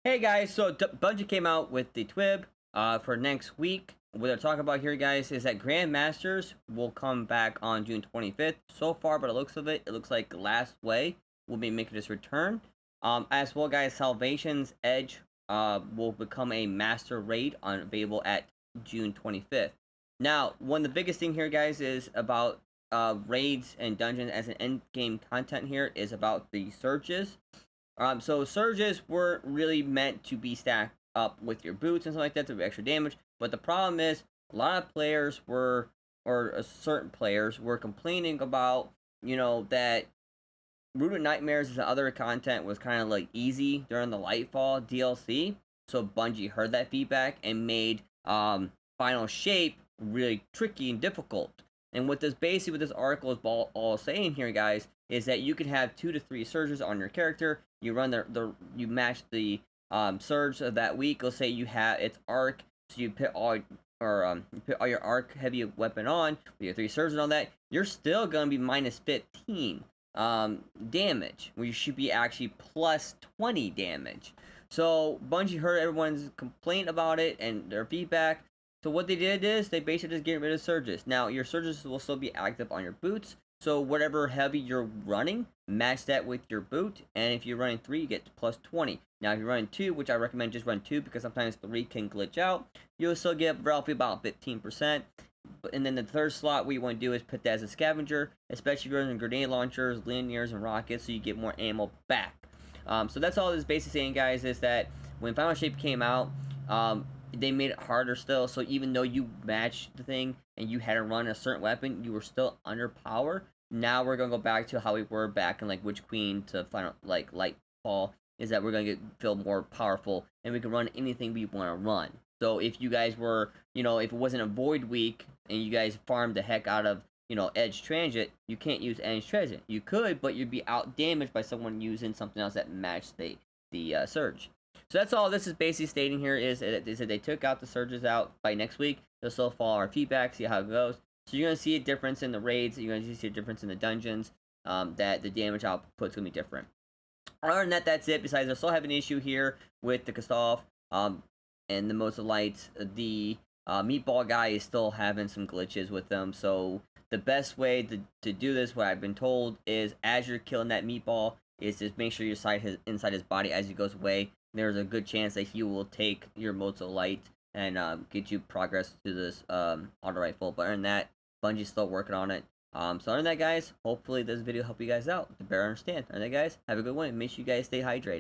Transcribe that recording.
Hey guys, so Bungie came out with the TWIB for next week. What they're talking about here, guys, is that Grandmasters will come back on June 25th. So far, by the looks of it, it looks like Last Way will be making this return. As well, guys, Salvation's Edge will become a master raid available at June 25th. Now, one of the biggest thing here, guys, is about raids and dungeons as an end game content here is about the surges. So surges weren't really meant to be stacked up with your boots and stuff like that to do extra damage. But the problem is, a lot of players were, or certain players were complaining about, that Rooted Nightmares and other content was kind of like easy during the Lightfall DLC. So Bungie heard that feedback and made Final Shape really tricky and difficult. And what this article is all saying here, guys, is that you can have 2 to 3 surges on your character. You run you match the surge of that week. Let's say you have its arc, so you put all your arc heavy weapon on with your 3 surges on that. You're still gonna be minus 15 damage, where you should be actually plus 20 damage. So Bungie heard everyone's complaint about it and their feedback. So what they did is they basically just get rid of surges. Now your surges will still be active on your boots. So whatever heavy you're running, match that with your boot. And if you're running 3, you get plus 20. Now if you're running 2, which I recommend just run 2 because sometimes 3 can glitch out, you'll still get roughly about 15%. And then the third slot what you want to do is put that as a scavenger, especially if you're running grenade launchers, linears, and rockets, so you get more ammo back. So that's all this basically saying, guys, is that when Final Shape came out, they made it harder still. So even though you matched the thing and you had to run a certain weapon, you were still under power. Now we're gonna go back to how we were back in like Witch Queen to Final Lightfall. Is that we're gonna feel more powerful and we can run anything we want to run. So if you guys were, if it wasn't a Void Week and you guys farmed the heck out of, Edge Transit, you can't use Edge Transit. You could, but you'd be out damaged by someone using something else that matched the Surge. So that's all this is basically stating here is that they took out the surges out by next week. They'll still follow our feedback, see how it goes. So you're going to see a difference in the raids. You're going to see a difference in the dungeons. That the damage output's going to be different. Other than that, that's it. Besides, I still have an issue here with the Kostov and the most of lights. The meatball guy is still having some glitches with them. So the best way to do this, what I've been told, is as you're killing that meatball, is just make sure you're inside his body as he goes away. There's a good chance that he will take your motes of light and get you progress to this auto rifle. But other than that, Bungie's still working on it. So other than that, guys, hopefully this video helped you guys out to better understand. Other than that, guys, have a good one and make sure you guys stay hydrated.